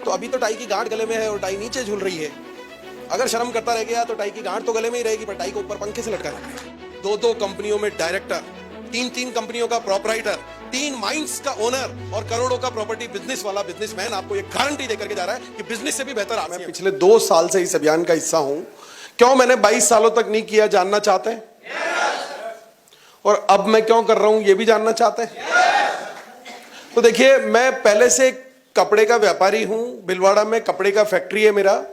तो अभी तो टाई की गांठ गले में है और टाई नीचे झूल रही है। अगर शर्म करता रह गया तो टाई की गांठ तो गले में ही रहेगी, पर टाई को ऊपर पंखे से लटका रखा है। दो कंपनियों में डायरेक्टर, तीन कंपनियों का प्रोपराइटर, 3 माइंस का ओनर और करोड़ों का प्रॉपर्टी बिजनेस वाला बिजनेसमैन आपको एक गारंटी देकर के जा रहा है कि बिजनेस से भी बेहतर आप। मैं पिछले 2 साल से इस अभियान का हिस्सा हूं। क्यों मैंने 22 सालों तक नहीं किया, जानना चाहते हैं? और अब मैं क्यों कर रहा हूं, ये भी जानना चाहते हैं? तो देखिए, मैं पहले से कपड़े का व्यापारी हूं। भिलवाड़ा में कपड़े का फैक्ट्री है मेरा,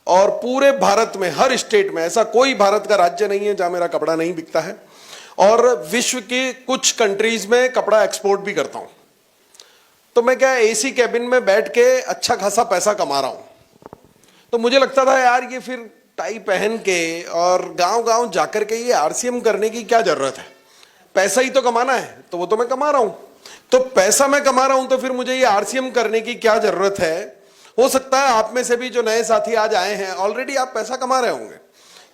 और पूरे भारत में हर स्टेट में ऐसा कोई भारत का राज्य नहीं है जहां मेरा कपड़ा नहीं बिकता है। और विश्व की कुछ कंट्रीज में कपड़ा एक्सपोर्ट भी करता हूं। तो मैं क्या एसी कैबिन में बैठ के अच्छा खासा पैसा कमा रहा हूं। तो मुझे लगता था यार, ये फिर टाई पहन के और गांव गांव जाकर के ये आरसीएम करने की क्या जरूरत है? पैसा ही तो कमाना है, तो वो तो मैं कमा रहा हूं। तो पैसा मैं कमा रहा हूं, तो फिर मुझे ये आरसीएम करने की क्या जरूरत है? हो सकता है आप में से भी जो नए साथी आज आए हैं, ऑलरेडी आप पैसा कमा रहे होंगे।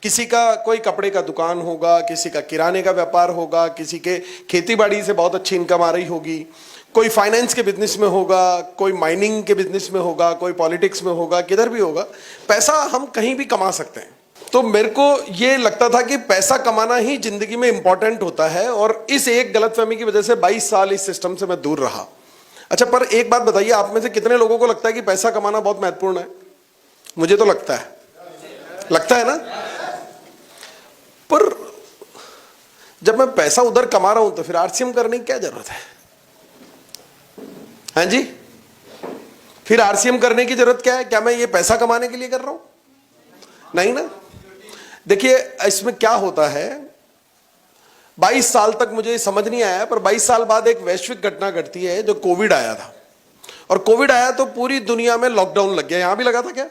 किसी का कोई कपड़े का दुकान होगा, किसी का किराने का व्यापार होगा, किसी के खेतीबाड़ी से बहुत अच्छी इनकम आ रही होगी, कोई फाइनेंस के बिजनेस में होगा, कोई माइनिंग के बिजनेस में होगा, कोई पॉलिटिक्स में होगा, किधर भी होगा। पैसा हम कहीं भी कमा सकते हैं। तो मेरे को ये लगता था कि पैसा कमाना ही जिंदगी में इंपॉर्टेंट होता है, और इस एक गलतफहमी की वजह से 22 साल इस सिस्टम से मैं दूर रहा। अच्छा, पर एक बात बताइए, आप में से कितने लोगों को लगता है कि पैसा कमाना बहुत महत्वपूर्ण है? मुझे तो लगता है ना। पर जब मैं पैसा उधर कमा रहा हूं, तो फिर आरसीएम करने की क्या जरूरत है? हाँ जी, फिर आरसीएम करने की जरूरत क्या है? क्या मैं ये पैसा कमाने के लिए कर रहा हूं? नहीं ना। देखिए, इसमें क्या होता है, 22 साल तक मुझे समझ नहीं आया, पर 22 साल बाद एक वैश्विक घटना घटती है, जो कोविड आया था। और कोविड आया तो पूरी दुनिया में लॉकडाउन लग गया। यहां भी लगा था क्या?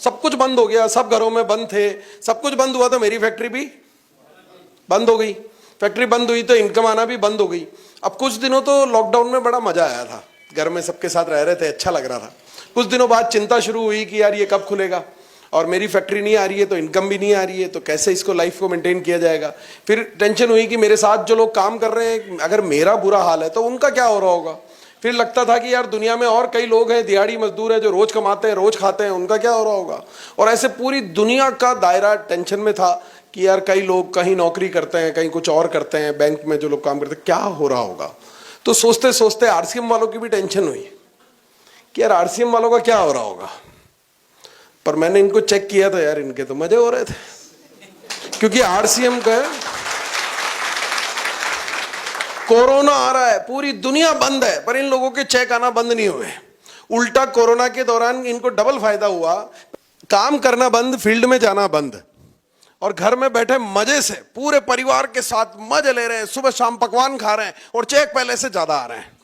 सब कुछ बंद हो गया, सब घरों में बंद थे, सब कुछ बंद हुआ, तो मेरी फैक्ट्री भी बंद हो गई। फैक्ट्री बंद हुई तो इनकम आना भी बंद हो गई। अब कुछ दिनों तो लॉकडाउन में बड़ा मजा आया था, घर में सबके साथ रह रहे थे, अच्छा लग रहा था। कुछ दिनों बाद चिंता शुरू हुई कि यार ये कब खुलेगा, और मेरी फैक्ट्री नहीं आ रही है तो इनकम भी नहीं आ रही है, तो कैसे इसको लाइफ को मेंटेन किया जाएगा। फिर टेंशन हुई कि मेरे साथ जो लोग काम कर रहे हैं, अगर मेरा बुरा हाल है तो उनका क्या हो रहा होगा। फिर लगता था कि यार दुनिया में और कई लोग हैं, दिहाड़ी मजदूर हैं, जो रोज कमाते हैं, रोज खाते हैं, उनका क्या हो रहा होगा। और ऐसे पूरी दुनिया का दायरा टेंशन में था कि यार कई लोग कहीं नौकरी करते हैं, कहीं कुछ और करते हैं, बैंक में जो लोग काम करते हैं, क्या हो रहा होगा। तो सोचते सोचते आरसीएम वालों की भी टेंशन हुई कि यार आरसीएम वालों का क्या हो रहा होगा। पर मैंने इनको चेक किया था, यार इनके तो मजे हो रहे थे, क्योंकि आरसीएम का कोरोना आ रहा है, पूरी दुनिया बंद है, पर इन लोगों के चेक आना बंद नहीं हुए। उल्टा कोरोना के दौरान इनको डबल फायदा हुआ, काम करना बंद, फील्ड में जाना बंद, और घर में बैठे मजे से पूरे परिवार के साथ मजे ले रहे हैं, सुबह शाम पकवान खा रहे हैं, और चेक पहले से ज्यादा आ रहे हैं।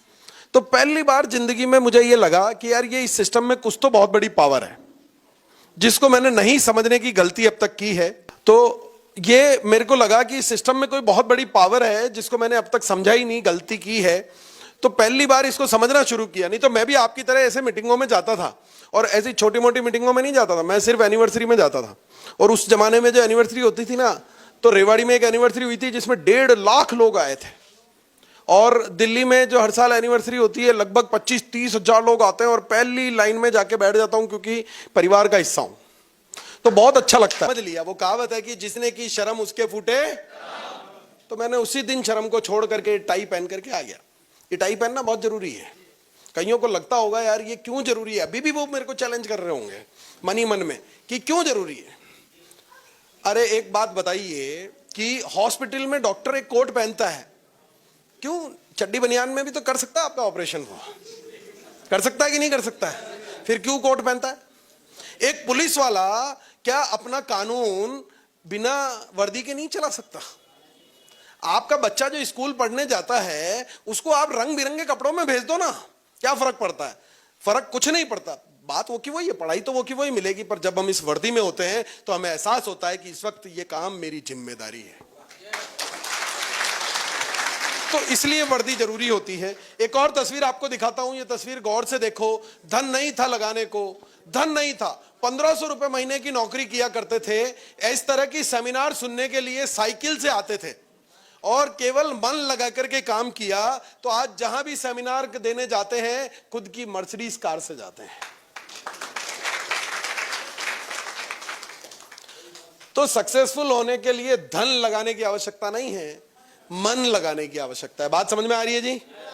तो पहली बार जिंदगी में मुझे ये लगा कि यार ये इस सिस्टम में कुछ तो बहुत बड़ी पावर है, जिसको मैंने नहीं समझने की गलती अब तक की है। तो ये मेरे को लगा कि इस सिस्टम में कोई बहुत बड़ी पावर है, जिसको मैंने अब तक समझा ही नहीं, गलती की है। तो पहली बार इसको समझना शुरू किया। नहीं तो मैं भी आपकी तरह ऐसे मीटिंगों में जाता था, और ऐसी छोटी मोटी मीटिंगों में नहीं जाता था, मैं सिर्फ एनिवर्सरी में जाता था। और उस जमाने में जो एनिवर्सरी होती थी ना, तो रेवाड़ी में एक एनिवर्सरी हुई थी जिसमें 1.5 लाख लोग आए थे। और दिल्ली में जो हर साल एनिवर्सरी होती है, लगभग 25-30 हजार लोग आते हैं, और पहली लाइन में जाके बैठ जाता हूं, क्योंकि परिवार का हिस्सा हूं। तो बहुत अच्छा लगता है। समझ लिया, वो कहावत है कि जिसने की शर्म उसके फूटे। तो मैंने उसी दिन शर्म को छोड़ करके टाई पहन करके आ गया। ये टाई पहनना बहुत जरूरी है। कईयों को लगता होगा यार ये क्यों जरूरी है, अभी भी वो मेरे को चैलेंज कर रहे होंगे मन ही मन में कि क्यों जरूरी है। अरे एक बात बताइए कि हॉस्पिटल में डॉक्टर एक कोट पहनता है, क्यों? चड्डी बनियान में भी तो कर सकता है आपका ऑपरेशन, वो कर सकता है कि नहीं कर सकता है, फिर क्यों कोट पहनता है? एक पुलिस वाला क्या अपना कानून बिना वर्दी के नहीं चला सकता? आपका बच्चा जो स्कूल पढ़ने जाता है, उसको आप रंग बिरंगे कपड़ों में भेज दो ना, क्या फर्क पड़ता है? फर्क कुछ नहीं पड़ता। बात वो की वही है, पढ़ाई तो वो की वही मिलेगी, पर जब हम इस वर्दी में होते हैं तो हमें एहसास होता है कि इस वक्त ये काम मेरी जिम्मेदारी है। तो इसलिए वर्दी जरूरी होती है। एक और तस्वीर आपको दिखाता हूं, ये तस्वीर गौर से देखो। धन नहीं था लगाने को, धन नहीं था। 1500 रुपए महीने की नौकरी किया करते थे, इस तरह की सेमिनार सुनने के लिए साइकिल से आते थे। और केवल मन लगा करके काम किया तो आज जहां भी सेमिनार देने जाते हैं खुद की मर्सिडीज कार से जाते हैं। तो सक्सेसफुल होने के लिए धन लगाने की आवश्यकता नहीं है, मन लगाने की आवश्यकता है। बात समझ में आ रही है जी?